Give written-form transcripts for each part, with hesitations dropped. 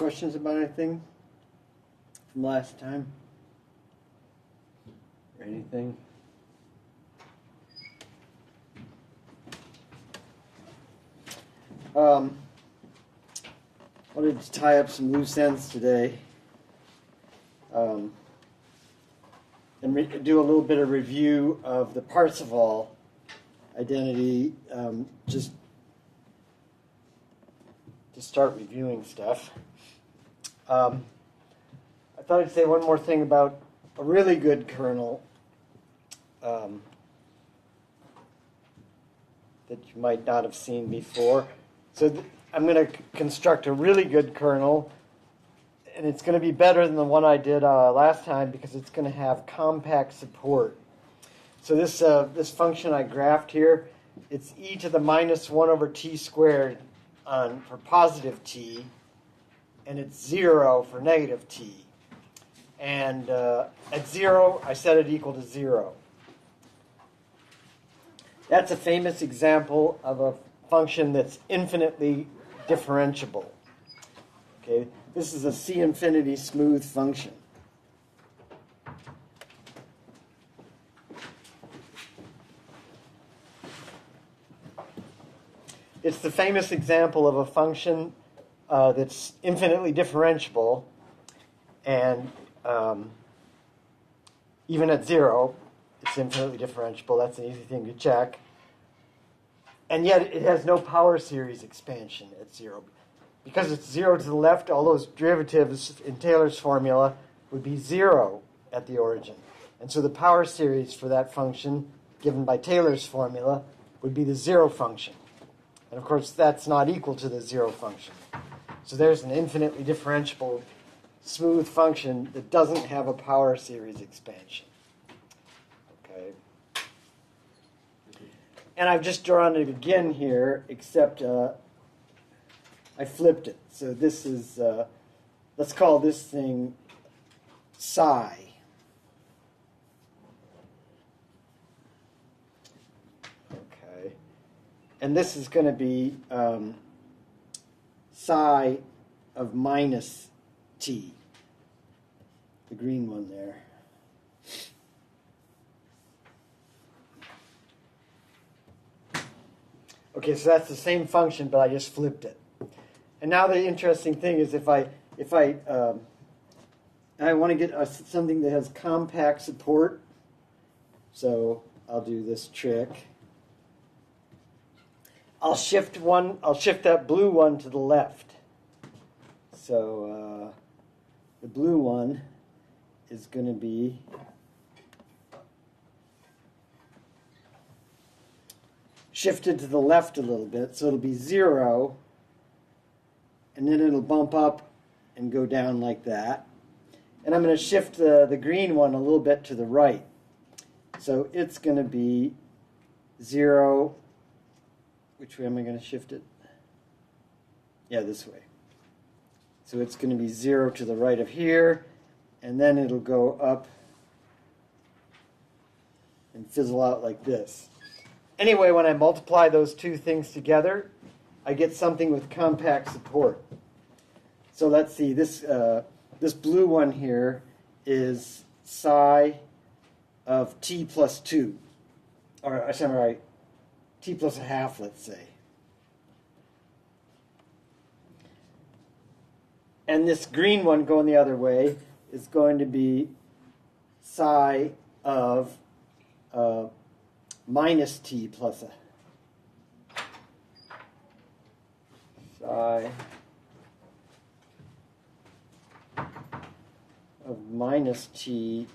questions about anything from last time? Or anything? Wanted to tie up some loose ends today and do a little bit of review of the Parseval identity, just to start reviewing stuff. I thought I'd say one more thing about a really good kernel that you might not have seen before. So I'm going to construct a really good kernel, and it's going to be better than the one I did last time because it's going to have compact support. So this function I graphed here, it's e to the minus 1 over t squared for positive t, and it's 0 for negative t. And at 0, I set it equal to 0. That's a famous example of a function that's infinitely differentiable. Okay, this is a C infinity smooth function. It's the famous example of a function that's infinitely differentiable, and even at 0, it's infinitely differentiable. That's an easy thing to check. And yet it has no power series expansion at 0. Because it's 0 to the left, all those derivatives in Taylor's formula would be 0 at the origin. And so the power series for that function, given by Taylor's formula, would be the 0 function. And of course, that's not equal to the 0 function. So there's an infinitely differentiable smooth function that doesn't have a power series expansion. Okay. And I've just drawn it again here, except I flipped it. So this is, let's call this thing psi. Okay. And this is going to be psi of minus t, the green one there. Okay, so that's the same function, but I just flipped it. And now the interesting thing is if I want to get something that has compact support, so I'll do this trick. I'll shift that blue one to the left. So the blue one is going to be shifted to the left a little bit, so it'll be 0, and then it'll bump up and go down like that. And I'm going to shift the green one a little bit to the right. So it's going to be 0. Which way am I going to shift it? Yeah, this way. So it's going to be 0 to the right of here, and then it'll go up and fizzle out like this. Anyway, when I multiply those two things together, I get something with compact support. So let's see, this blue one here is psi of t plus 2. Or, sorry, t plus a half, let's say. And this green one going the other way is going to be psi of minus t plus a psi of minus t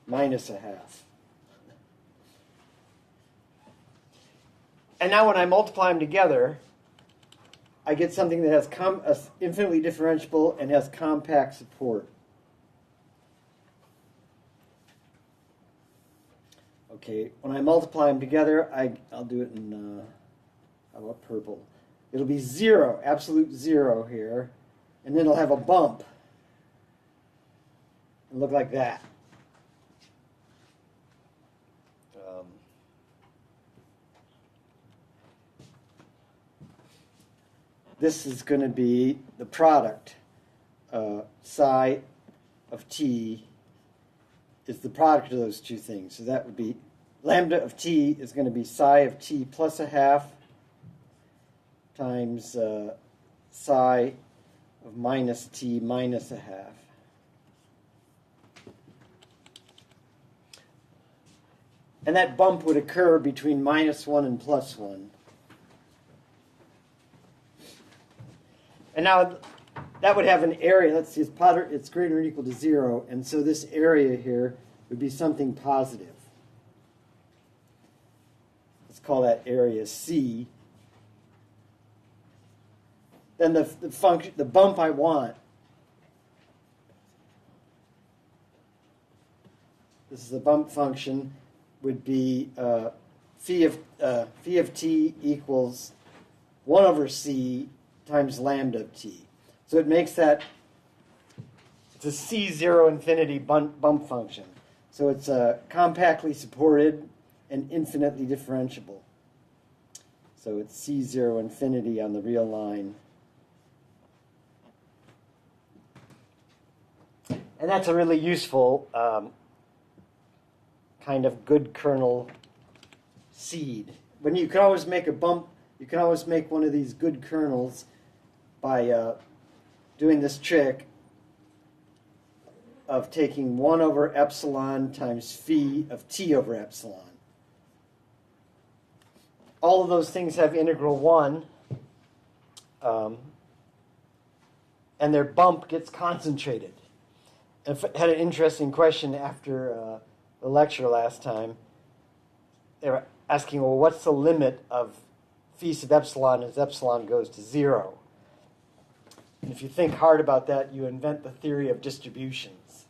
minus a half. And now when I multiply them together, I get something that has infinitely differentiable and has compact support. Okay, when I multiply them together, I'll do it in, how about purple? It'll be 0, absolute 0 here, and then it'll have a bump. And look like that. this is going to be the product. Psi of t is the product of those two things. So that would be lambda of t is going to be psi of t plus a half times psi of minus t minus a half. And that bump would occur between -1 and +1. And now that would have an area. Let's see, it's greater or equal to 0. And so this area here would be something positive. Let's call that area C. Then the bump I want, this is the bump function, would be phi of t equals 1 over c times lambda of t. So it makes that, it's a C0 infinity bump function. So it's compactly supported and infinitely differentiable. So it's C0 infinity on the real line. And that's a really useful kind of good kernel seed. When you can always make a bump, you can always make one of these good kernels by doing this trick of taking 1 over epsilon times phi of t over epsilon. All of those things have integral 1, and their bump gets concentrated. I had an interesting question after the lecture last time. They were asking, well, what's the limit of phi sub epsilon as epsilon goes to 0? And if you think hard about that, you invent the theory of distributions.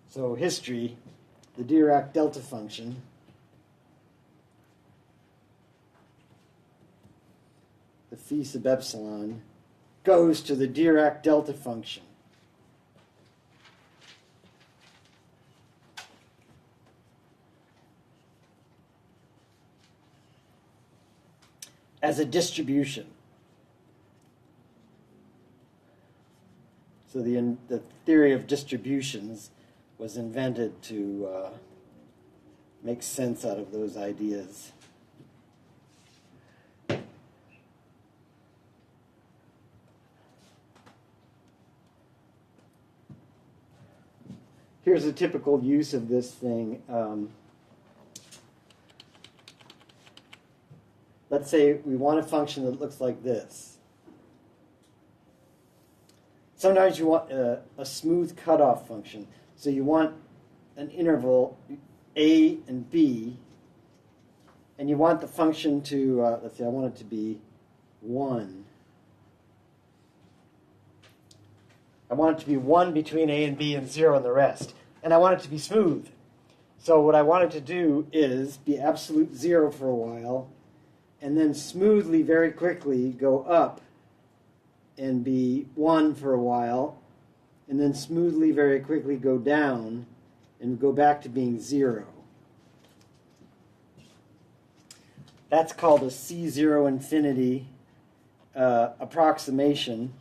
So history, the Dirac delta function, the phi sub epsilon, goes to the Dirac delta function. As a distribution. So the theory of distributions was invented to make sense out of those ideas. Here's a typical use of this thing. Let's say we want a function that looks like this. Sometimes you want a smooth cutoff function. So you want an interval a and b, and you want the function to, let's say I want it to be 1. I want it to be 1 between a and b and 0 and the rest. And I want it to be smooth. So what I want it to do is be absolute 0 for a while, and then smoothly, very quickly, go up and be 1 for a while, and then smoothly, very quickly go down and go back to being 0. That's called a C0 infinity approximation.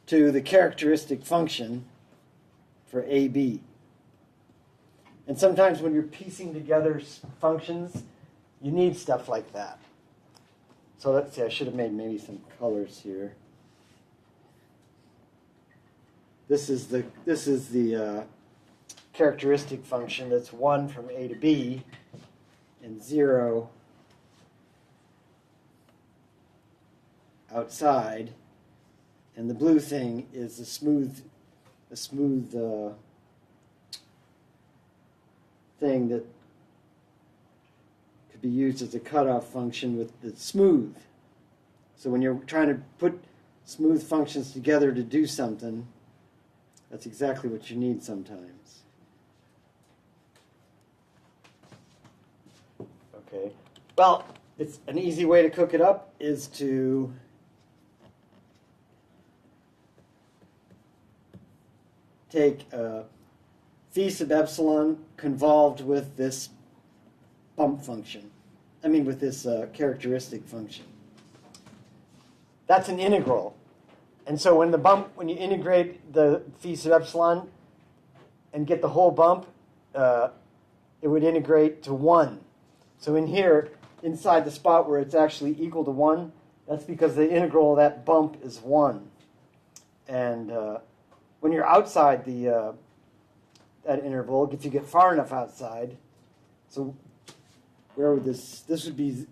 To the characteristic function for AB. And sometimes when you're piecing together functions, you need stuff like that. So let's see, I should have made maybe some colors here. This is the characteristic function that's 1 from A to B and 0 outside. And the blue thing is a smooth thing that could be used as a cutoff function with the smooth. So when you're trying to put smooth functions together to do something, that's exactly what you need sometimes. Okay. Well, it's an easy way to cook it up is to take phi sub epsilon convolved with this bump function. I mean, with this characteristic function. That's an integral. And so when you integrate the phi sub epsilon and get the whole bump, it would integrate to 1. So in here, inside the spot where it's actually equal to 1, that's because the integral of that bump is 1. And when you're outside that interval, if you get far enough outside, so where would this would be,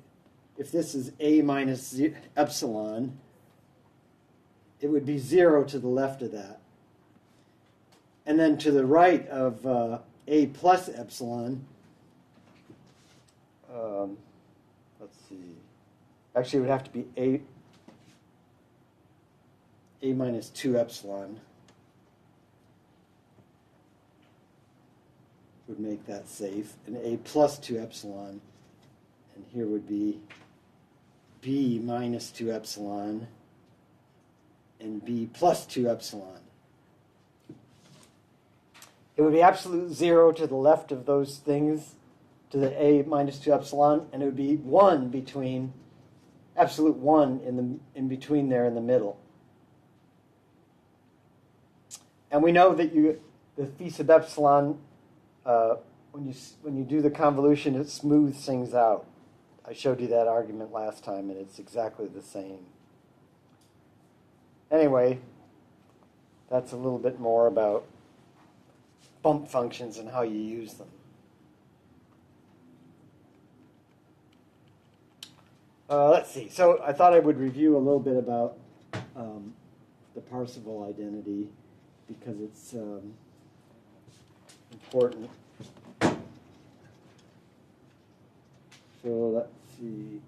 if this is a minus epsilon, it would be 0 to the left of that. And then to the right of a plus epsilon, let's see, actually it would have to be a minus 2 epsilon would make that safe, and a plus 2 epsilon, and here would be b minus 2 epsilon and b plus 2 epsilon. It would be absolute 0 to the left of those things, to the a minus 2 epsilon, and it would be 1 between, absolute 1 in between there in the middle. And we know that the phi sub epsilon, when you do the convolution, it smooths things out. I showed you that argument last time, and it's exactly the same. Anyway, that's a little bit more about bump functions and how you use them. Let's see. So I thought I would review a little bit about the Parseval identity because it's important. So let's see.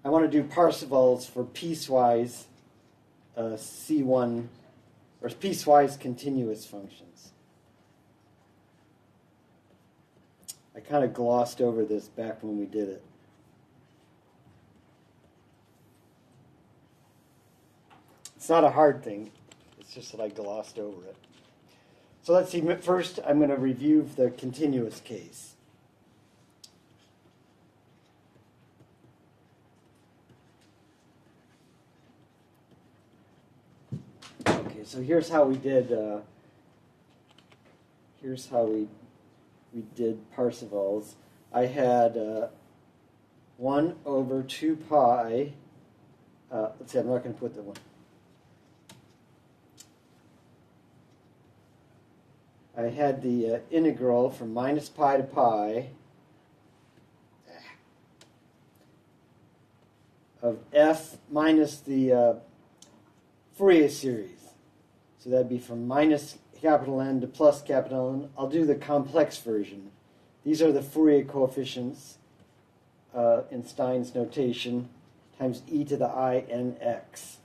I want to do Parsevals for piecewise C1 or piecewise continuous functions. I kind of glossed over this back when we did it. It's not a hard thing. It's just that I glossed over it. So let's see. First, I'm going to review the continuous case. Okay, so here's how we did. Here's how we did Parsevals. I had 1 over 2 pi. Let's see. I'm not going to put the one. I had the integral from minus pi to pi of f minus the Fourier series. So that'd be from minus capital N to plus capital N. I'll do the complex version. These are the Fourier coefficients in Stein's notation times e to the I n x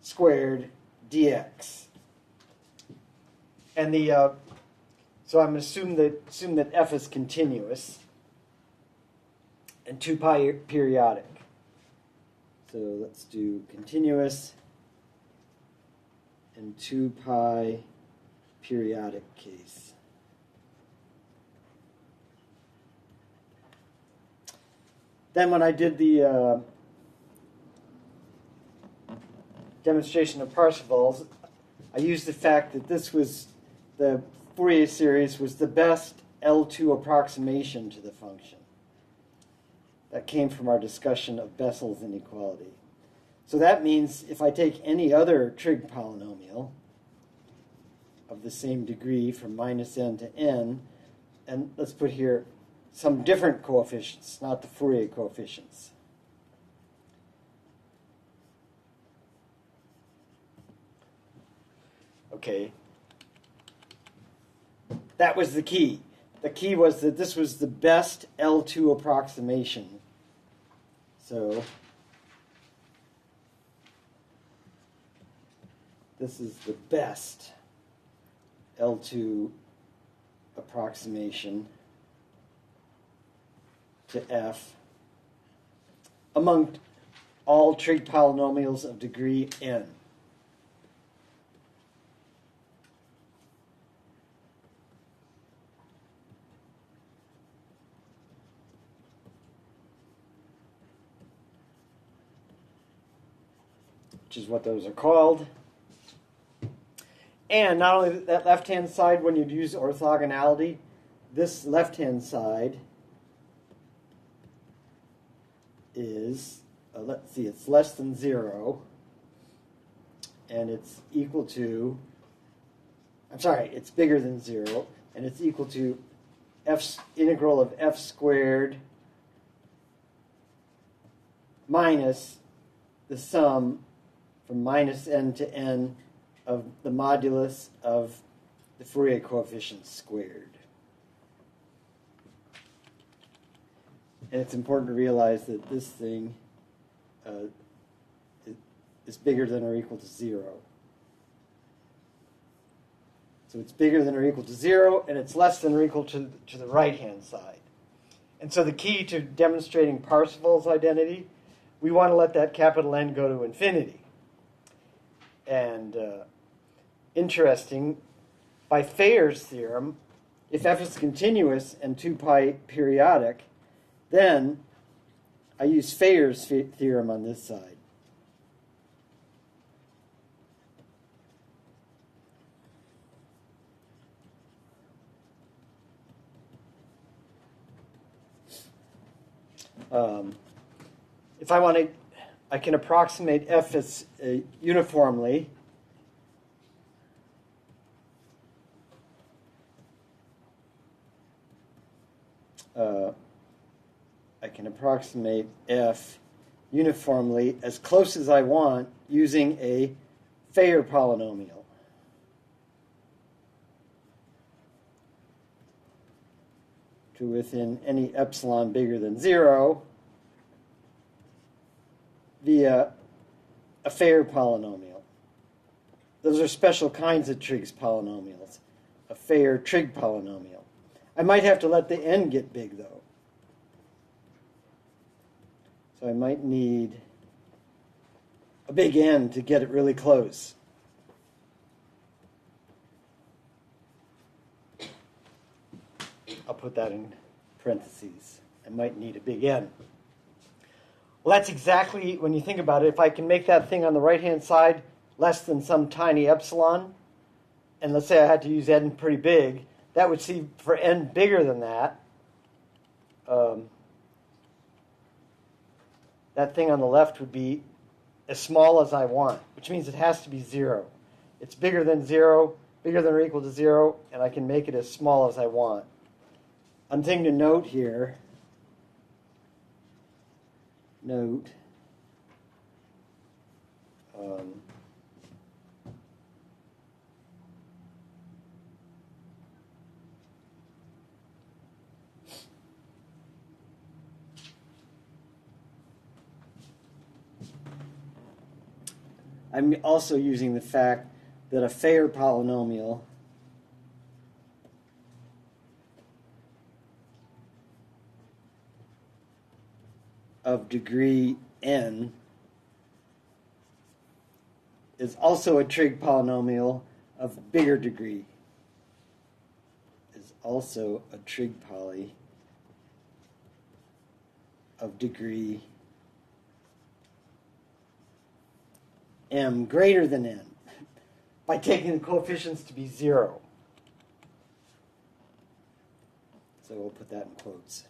squared dx. And so I'm going to assume that f is continuous and 2 pi periodic. So let's do continuous and 2 pi periodic case. Then when I did the demonstration of Parsevals, I used the fact that the Fourier series was the best L2 approximation to the function. That came from our discussion of Bessel's inequality. So that means if I take any other trig polynomial of the same degree from minus n to n, and let's put here some different coefficients, not the Fourier coefficients. Okay. That was the key. The key was that this was the best L2 approximation. So this is the best L2 approximation to f among all trig polynomials of degree n. Which is what those are called. And not only that left-hand side, when you'd use orthogonality, this left-hand side is, let's see, it's less than 0, and it's equal to, I'm sorry, it's bigger than 0, and it's equal to integral of f squared minus the sum from minus n to n of the modulus of the Fourier coefficient squared. And it's important to realize that this thing is bigger than or equal to 0. So it's bigger than or equal to 0, and it's less than or equal to the right-hand side. And so the key to demonstrating Parseval's identity, we want to let that capital N go to infinity. And interesting, by Thayer's theorem, if f is continuous and 2 pi periodic, then I use Thayer's theorem on this side. If I want to, I can approximate f as uniformly. I can approximate f uniformly as close as I want using a Thayer polynomial. To within any epsilon bigger than 0 via a Thayer polynomial. Those are special kinds of Triggs polynomials, a Thayer trig polynomial. I might have to let the n get big, though. So I might need a big N to get it really close. I'll put that in parentheses. I might need a big N. Well, that's exactly, when you think about it, if I can make that thing on the right-hand side less than some tiny epsilon, and let's say I had to use N pretty big, that would see for N bigger than that, that thing on the left would be as small as I want, which means it has to be 0. It's bigger than 0, bigger than or equal to 0, and I can make it as small as I want. One thing to note here, I'm also using the fact that a Thayer polynomial of degree n is also a trig polynomial of bigger degree. Is also a trig poly of degree m greater than n by taking the coefficients to be 0. So we'll put that in quotes.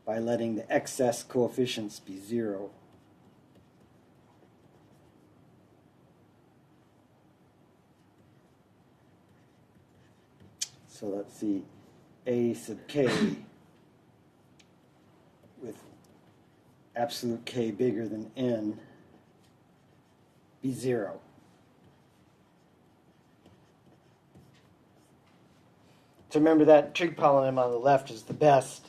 By letting the excess coefficients be 0. So let's see, a sub k with absolute k bigger than n be 0. So remember that trig polynomial on the left is the best.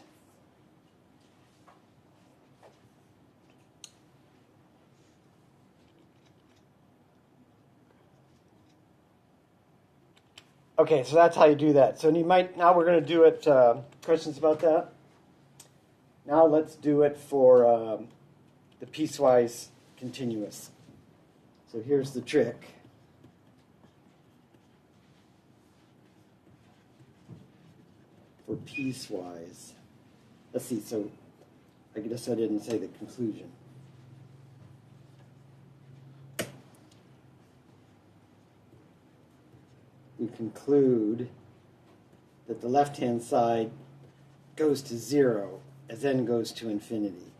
Okay, so that's how you do that. So you might, now we're going to do it, questions about that? Now let's do it for the piecewise continuous. So here's the trick. For piecewise. Let's see, so I guess I didn't say the conclusion. We conclude that the left-hand side goes to 0 as n goes to infinity.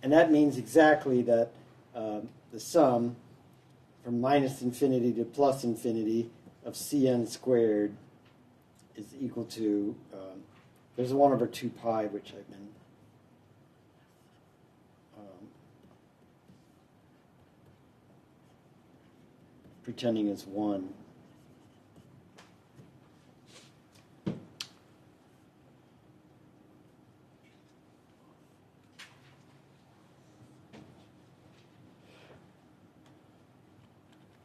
And that means exactly that the sum from minus infinity to plus infinity of Cn squared is equal to, there's a 1 over 2 pi, which I've been pretending is 1.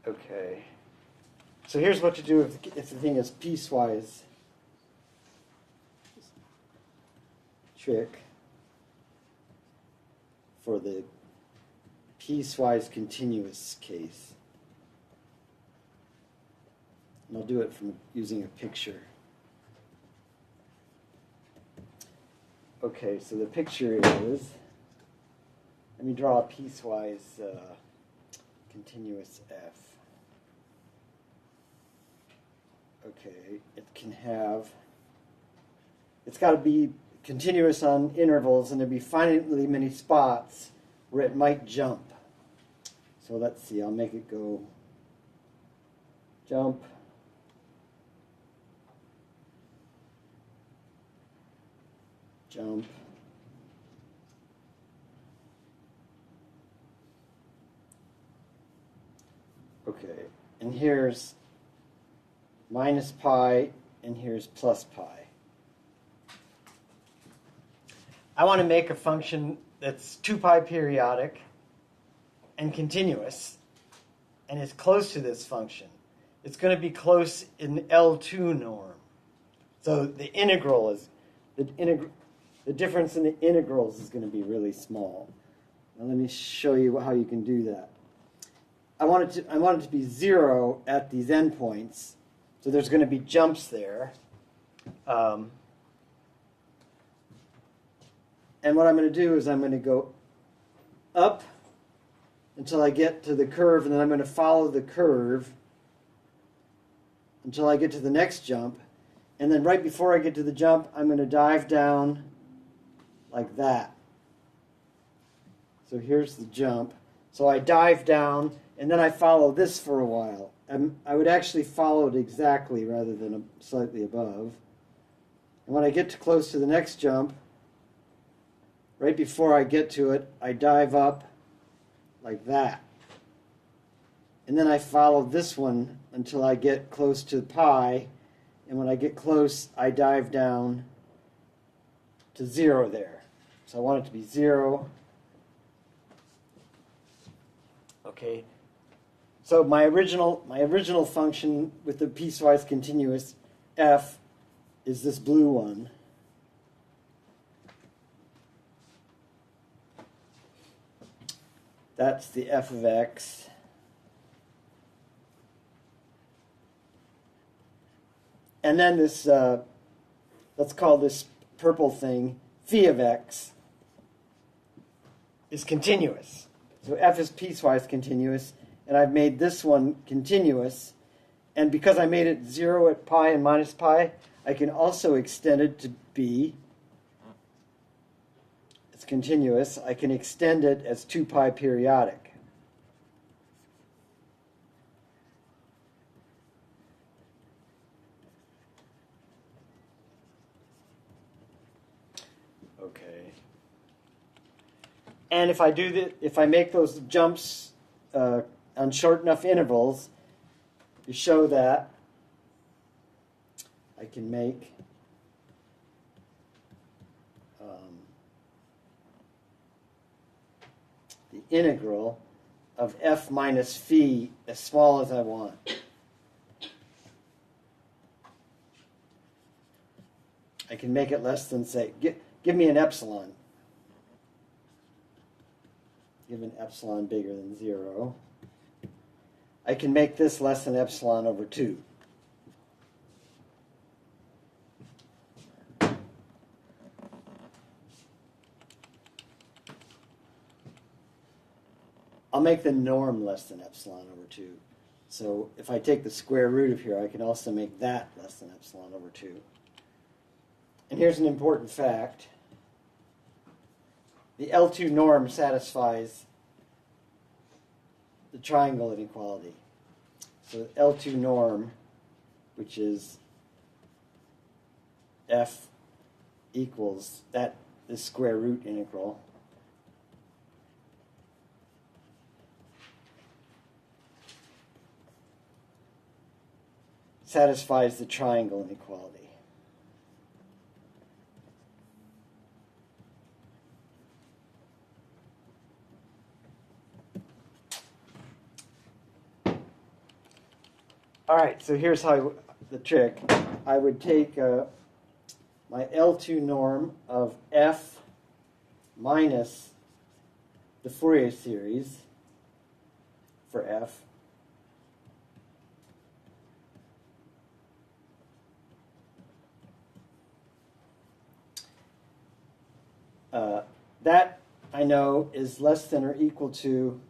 Okay. So here's what to do if the thing is piecewise. Trick for the piecewise continuous case. And I'll do it from using a picture. Okay, so the picture is, let me draw a piecewise continuous f. Okay, it can have, it's got to be continuous on intervals, and there'll be finitely many spots where it might jump. So let's see, I'll make it go jump, jump, okay, and here's minus pi, and here's plus pi. I want to make a function that's 2 pi periodic and continuous, and is close to this function. It's going to be close in L2 norm. So the integral is, the difference in the integrals is going to be really small. Now let me show you how you can do that. I want it to be 0 at these endpoints. So there's going to be jumps there. And what I'm going to do is I'm going to go up until I get to the curve, and then I'm going to follow the curve until I get to the next jump. And then right before I get to the jump, I'm going to dive down like that. So here's the jump. So I dive down, and then I follow this for a while. I would actually follow it exactly rather than slightly above. And when I get to close to the next jump, right before I get to it, I dive up like that. And then I follow this one until I get close to pi. And when I get close, I dive down to 0 there. So I want it to be 0. Okay. So my original function with the piecewise continuous f is this blue one. That's the f of x. And then this, let's call this purple thing phi of x is continuous. So f is piecewise continuous, and I've made this one continuous. And because I made it 0 at pi and minus pi, I can also extend it to b. It's continuous. I can extend it as 2 pi periodic. Okay. And if I do that, if I make those jumps on short enough intervals to show that, I can make the integral of f minus phi as small as I want. I can make it less than, say, give me an epsilon. Give an epsilon bigger than 0. I can make this less than epsilon over 2. I'll make the norm less than epsilon over 2. So if I take the square root of here, I can also make that less than epsilon over 2. And here's an important fact. The L2 norm satisfies the triangle inequality. So L2 norm, which is f equals this square root integral, satisfies the triangle inequality. All right, so here's how the trick. I would take my L2 norm of f minus the Fourier series for f. That, I know, is less than or equal to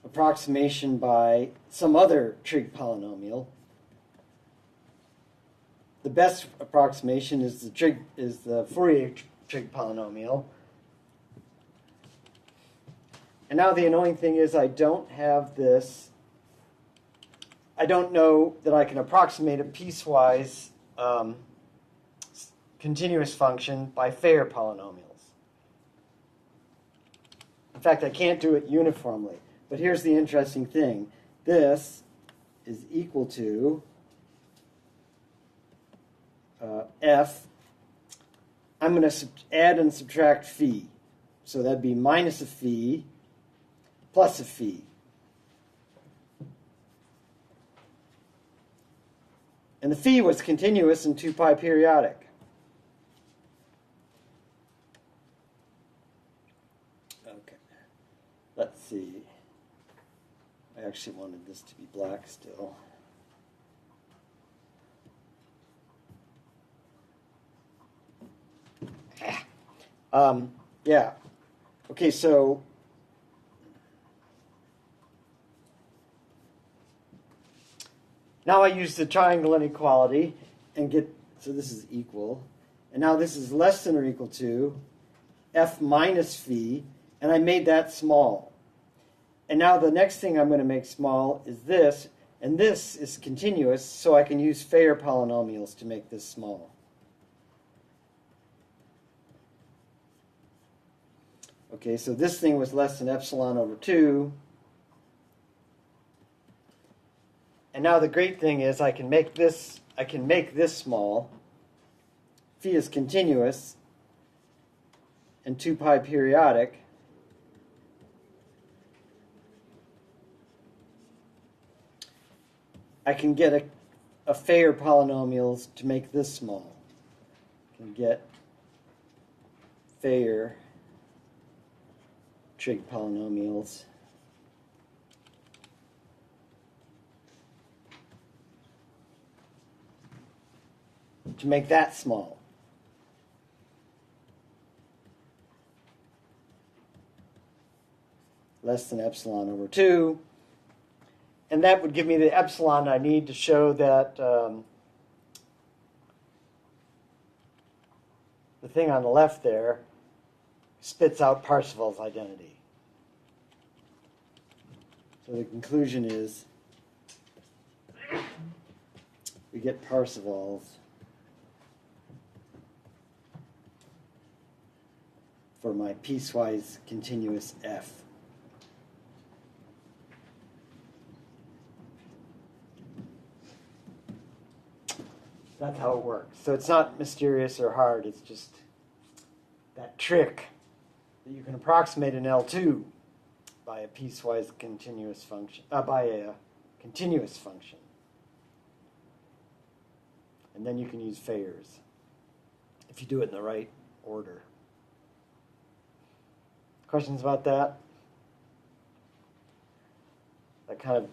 approximation by some other trig polynomial. The best approximation is the Fourier trig polynomial. And now the annoying thing is I don't have this. I don't know that I can approximate a piecewise continuous function by Fair polynomials. In fact, I can't do it uniformly. But here's the interesting thing. This is equal to f. I'm going to add and subtract phi. So that'd be minus a phi plus a phi. And the phi was continuous and 2 pi periodic. Okay. Let's see. I actually wanted this to be black still. Yeah. Okay, so now I use the triangle inequality and get, so this is equal. And now this is less than or equal to f minus phi, and I made that small. And now the next thing I'm going to make small is this, and this is continuous, so I can use Fair polynomials to make this small. Okay, so this thing was less than epsilon over 2. And now the great thing is I can make this small. Phi is continuous and 2 pi periodic. I can get a Fair polynomials to make this small. I can get Fair trig polynomials to make that small. Less than epsilon over 2. And that would give me the epsilon I need to show that the thing on the left there spits out Parseval's identity. So the conclusion is we get Parseval's for my piecewise continuous f. That's how it works. So it's not mysterious or hard. It's just that trick that you can approximate an L2 by a piecewise continuous function, by a continuous function. And then you can use Fayer's if you do it in the right order. Questions about that? That kind of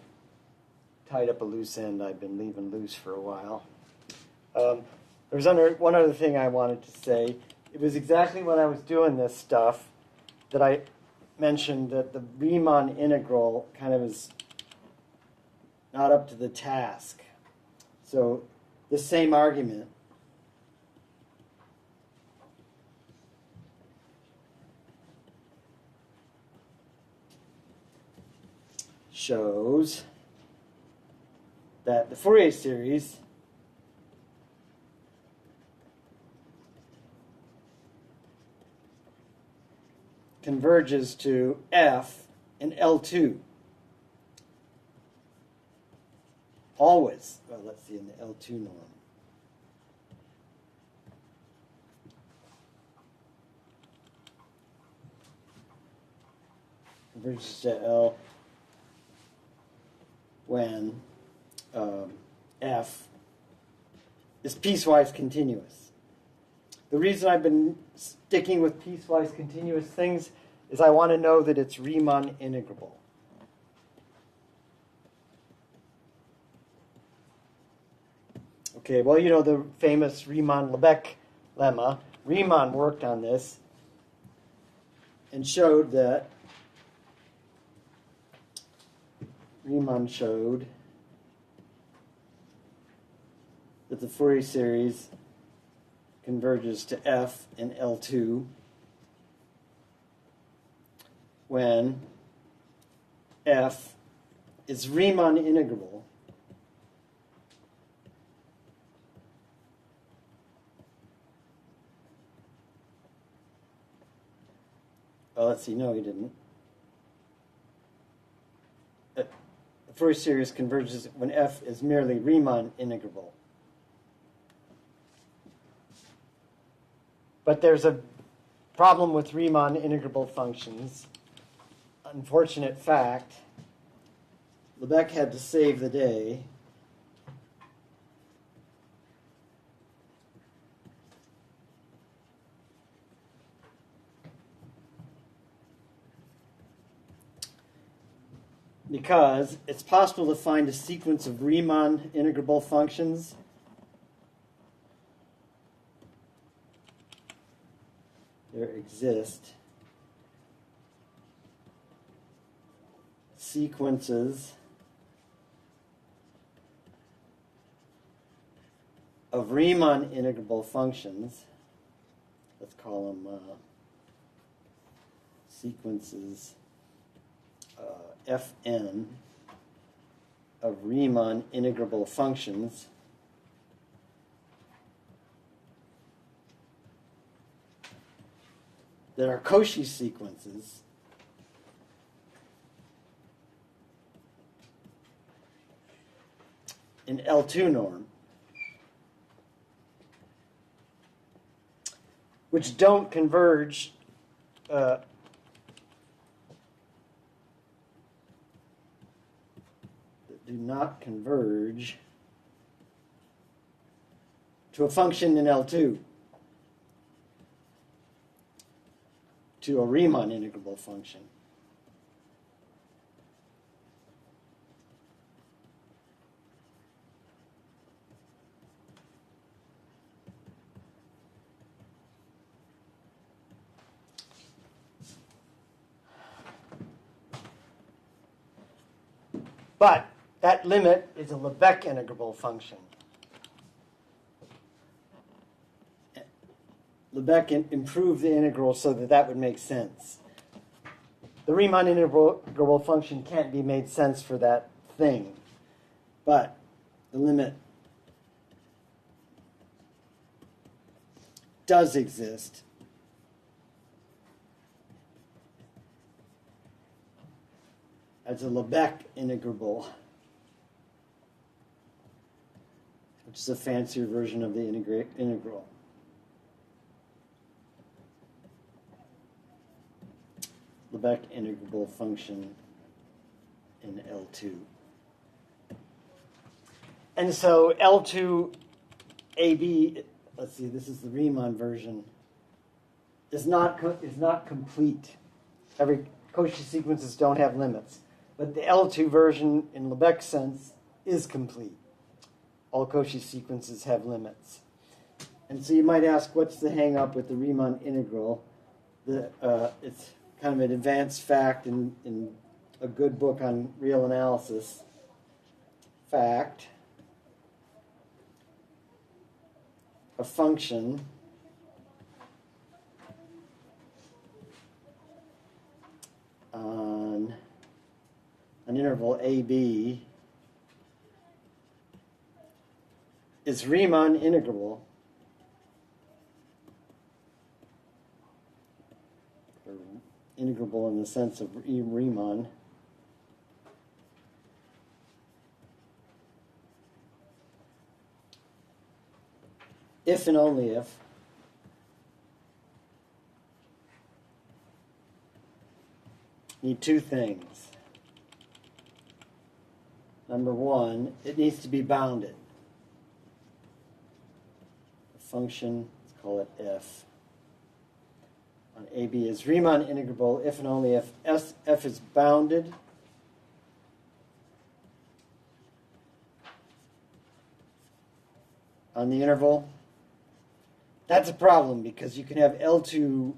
tied up a loose end I've been leaving loose for a while. There was one other thing I wanted to say. It was exactly when I was doing this stuff that I mentioned that the Riemann integral kind of is not up to the task. So the same argument shows that the Fourier series converges to F in L2. Always. Well, let's see, in the L2 norm. Converges to L when F is piecewise continuous. The reason I've been sticking with piecewise continuous things is I want to know that it's Riemann integrable. Okay, well, you know the famous Riemann-Lebesgue lemma. Riemann worked on this and showed that the Fourier series converges to F in L2 when F is Riemann integrable let's see, no, he didn't. The Fourier series converges when F is merely Riemann integrable. But there's a problem with Riemann integrable functions. Unfortunate fact, Lebesgue had to save the day. Because it's possible to find a sequence of Riemann integrable functions there exist sequences of Riemann integrable functions. Let's call them sequences Fn of Riemann integrable functions that are Cauchy sequences in L2 norm, which don't converge do not converge to a function in L2, to a Riemann integrable function. But that limit is a Lebesgue integrable function. Lebesgue improved the integral so that that would make sense. The Riemann integrable function can't be made sense for that thing, but the limit does exist. As a Lebesgue integrable, which is a fancier version of the integral. Lebesgue integrable function in L2. And so L2 AB, let's see, this is the Riemann version, is not complete. Every Cauchy sequences don't have limits. But the L2 version, in Lebesgue's sense, is complete. All Cauchy sequences have limits. And so you might ask, what's the hang-up with the Riemann integral? It's kind of an advanced fact in a good book on real analysis. Fact. A function on an interval AB is Riemann integrable or integrable in the sense of Riemann if and only if need two things. Number one, it needs to be bounded. The function, let's call it f, on AB is Riemann integrable if and only if f is bounded on the interval. That's a problem because you can have L2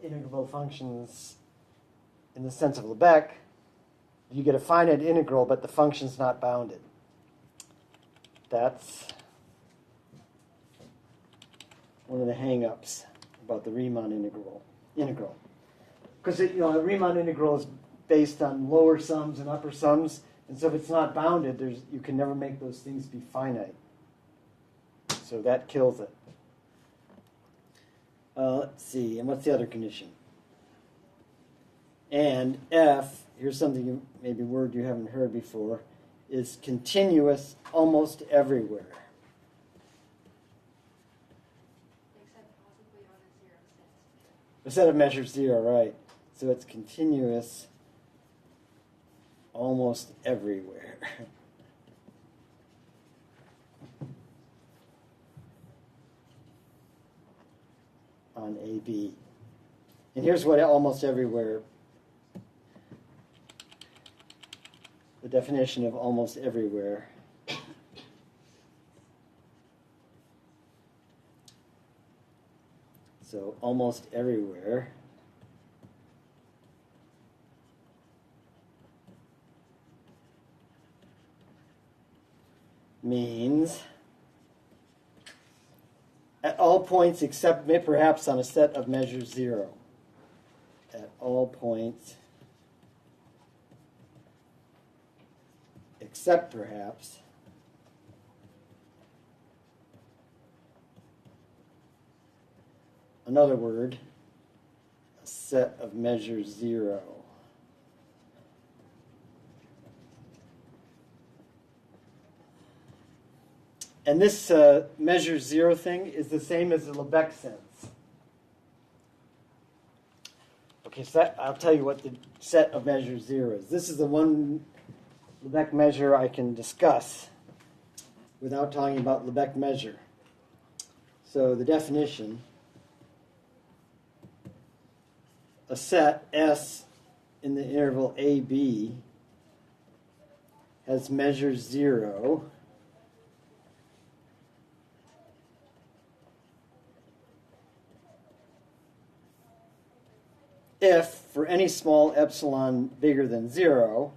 integrable functions in the sense of Lebesgue. You get a finite integral, but the function's not bounded. That's one of the hang-ups about the Riemann integral. Because a Riemann integral is based on lower sums and upper sums, and so if it's not bounded, you can never make those things be finite. So that kills it. Let's see, and what's the other condition? And f, here's something, maybe a word you haven't heard before, is continuous almost everywhere. Except possibly on a zero set. A set of measures 0, right. So it's continuous almost everywhere. On AB. And here's what almost everywhere, the definition of almost everywhere. So almost everywhere means at all points except perhaps on a set of measures 0. At all points except perhaps another word, a set of measures 0. And this measure 0 thing is the same as the Lebesgue sense. Okay, so I'll tell you what the set of measures 0 is. This is the one Lebesgue measure I can discuss without talking about Lebesgue measure. So the definition, a set S in the interval AB has measure 0 if, for any small epsilon bigger than 0,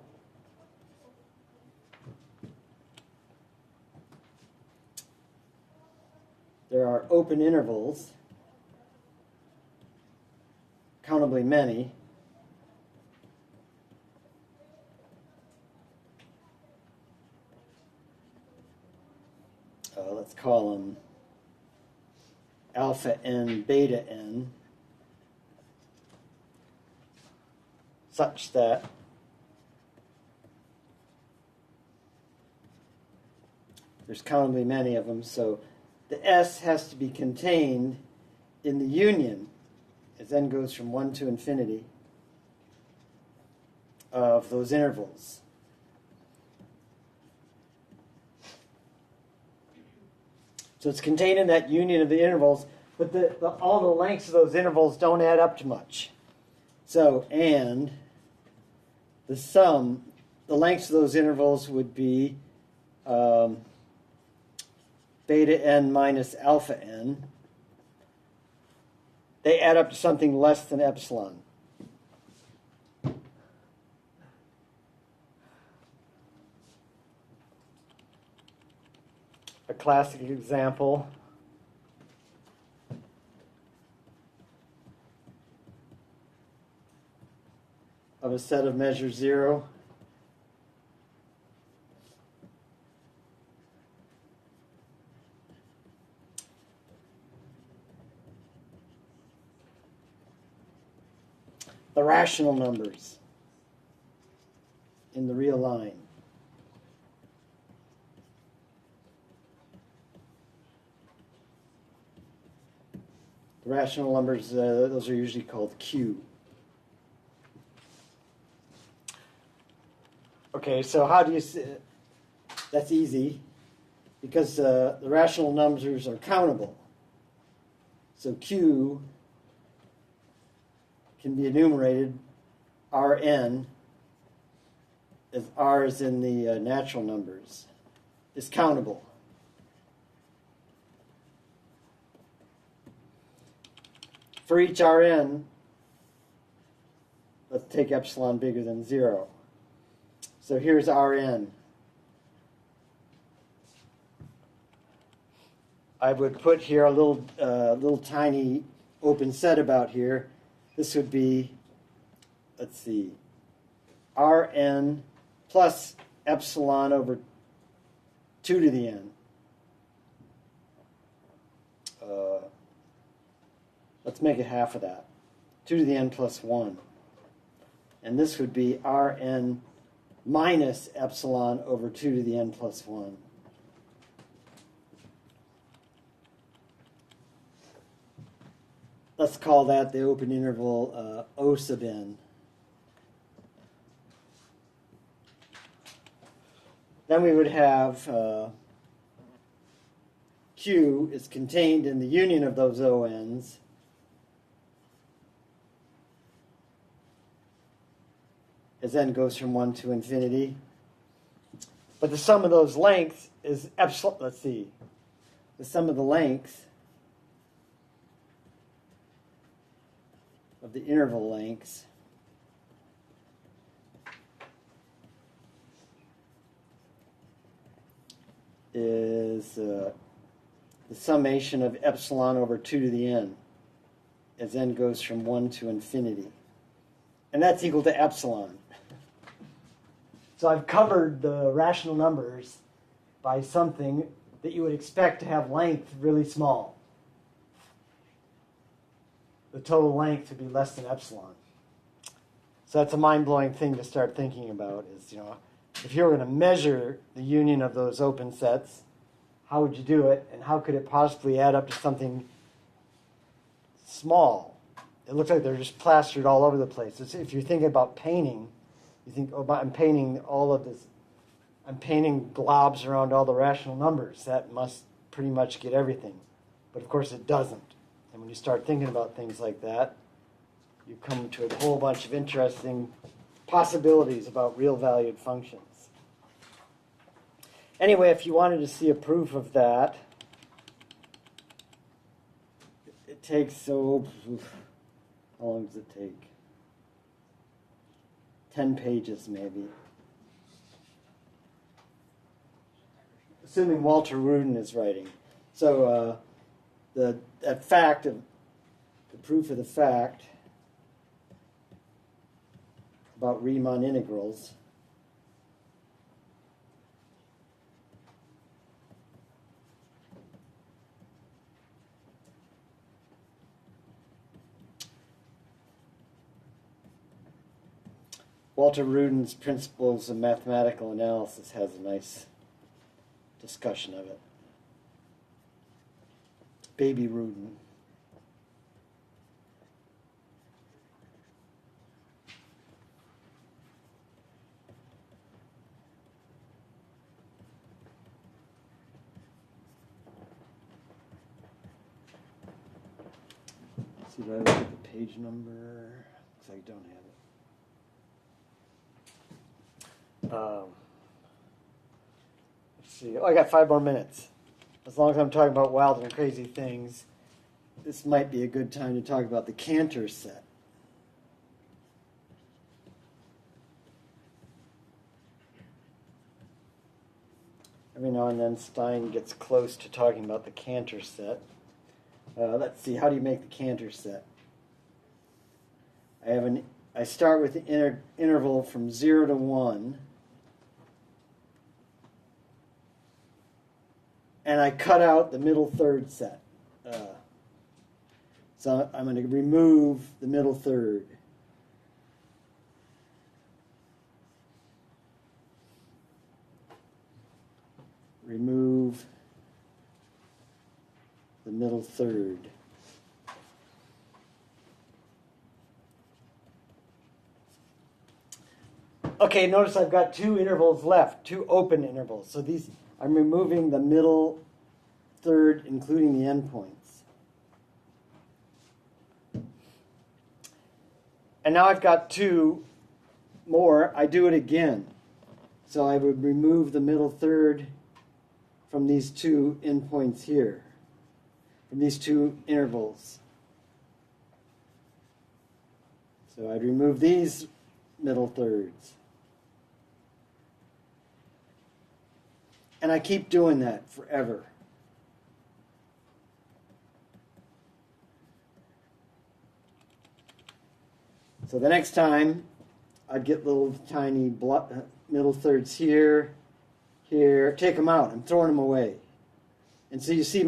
there are open intervals, countably many, let's call them alpha n, beta n, such that there's countably many of them, so the S has to be contained in the union, as n goes from 1 to infinity, of those intervals. So it's contained in that union of the intervals, but all the lengths of those intervals don't add up to much. So, and the sum, the lengths of those intervals would be beta n minus alpha n. They add up to something less than epsilon. A classic example of a set of measure 0 the rational numbers in the real line. The rational numbers, those are usually called Q. Okay, so how do you see? That's easy because the rational numbers are countable. So Q can be enumerated Rn, as R is in the natural numbers, is countable. For each Rn, let's take epsilon bigger than 0. So here's Rn. I would put here a little tiny open set about here. This would be, let's see, Rn plus epsilon over 2 to the n. Let's make it half of that. 2 to the n plus 1. And this would be Rn minus epsilon over 2 to the n plus 1. Let's call that the open interval O sub n. Then we would have Q is contained in the union of those ONs. As n goes from 1 to infinity. But the sum of those lengths is epsilon. Let's see. The sum of the lengths of the interval lengths is the summation of epsilon over 2 to the n as n goes from 1 to infinity. And that's equal to epsilon. So I've covered the rational numbers by something that you would expect to have length really small. The total length would be less than epsilon. So that's a mind-blowing thing to start thinking about is, if you were going to measure the union of those open sets, how would you do it, and how could it possibly add up to something small? It looks like they're just plastered all over the place. If you're thinking about painting, you think, oh, I'm painting all of this. I'm painting globs around all the rational numbers. That must pretty much get everything. But of course it doesn't. And when you start thinking about things like that, you come to a whole bunch of interesting possibilities about real valued functions. Anyway, if you wanted to see a proof of that, it takes, how long does it take? 10 pages maybe. Assuming Walter Rudin is writing. So the proof of the fact about Riemann integrals Walter Rudin's Principles of Mathematical Analysis has a nice discussion of it. Baby Rudin. See if I look at the page number. Looks like I don't have it. Let's see. Oh, I got 5 more minutes. As long as I'm talking about wild and crazy things, this might be a good time to talk about the Cantor set. Every now and then Stein gets close to talking about the Cantor set. Let's see, how do you make the Cantor set? I start with the interval from 0 to 1, and I cut out the middle third set. So I'm going to remove the middle third. Remove the middle third. Okay, notice I've got 2 intervals left, 2 open intervals. So these, I'm removing the middle third, including the endpoints. And now I've got 2 more. I do it again. So I would remove the middle third from these 2 endpoints here, from these 2 intervals. So I'd remove these middle thirds. And I keep doing that forever. So the next time, I'd get little tiny middle thirds here, here. Take them out. I'm throwing them away. And so you see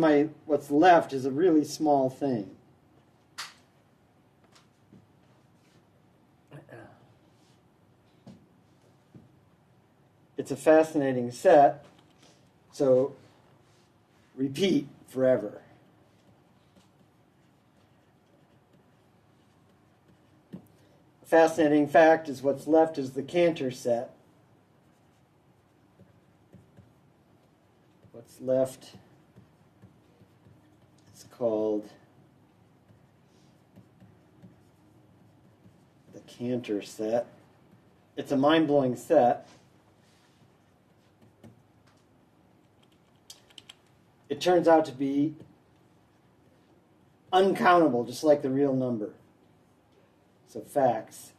what's left is a really small thing. It's a fascinating set. So repeat forever. A fascinating fact is what's left is the Cantor set. What's left is called the Cantor set. It's a mind-blowing set. It turns out to be uncountable, just like the real number. So facts.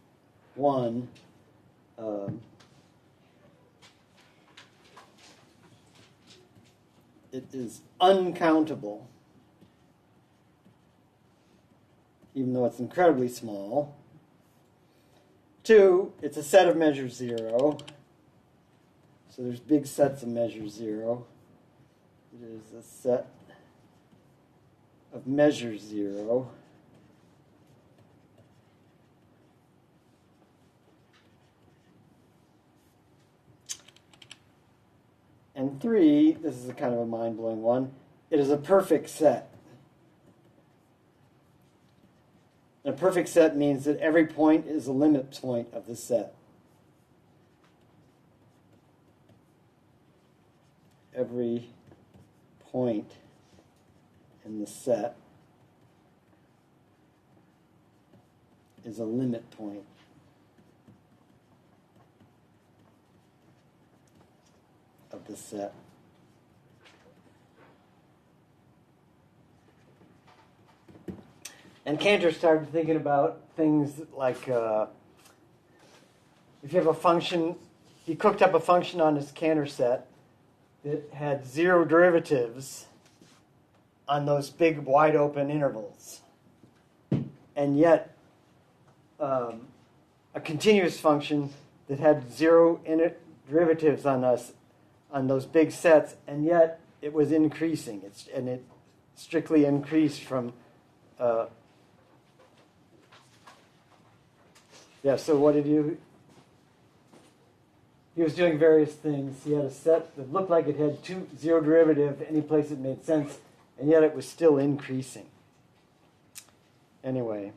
1, it is uncountable, even though it's incredibly small. 2, it's a set of measure 0. So there's big sets of measure 0. It is a set of measure 0. And 3, this is a kind of a mind-blowing one, it is a perfect set. And a perfect set means that every point is a limit point of the set. Every point in the set is a limit point. Of the set. And Cantor started thinking about things like if you have a function, he cooked up a function on his Cantor set that had 0 derivatives on those big wide open intervals. And yet a continuous function that had 0 derivatives on those big sets, and yet it was increasing. It strictly increased from. So what did you? He was doing various things. He had a set that looked like it had 0 derivative any place it made sense, and yet it was still increasing. Anyway.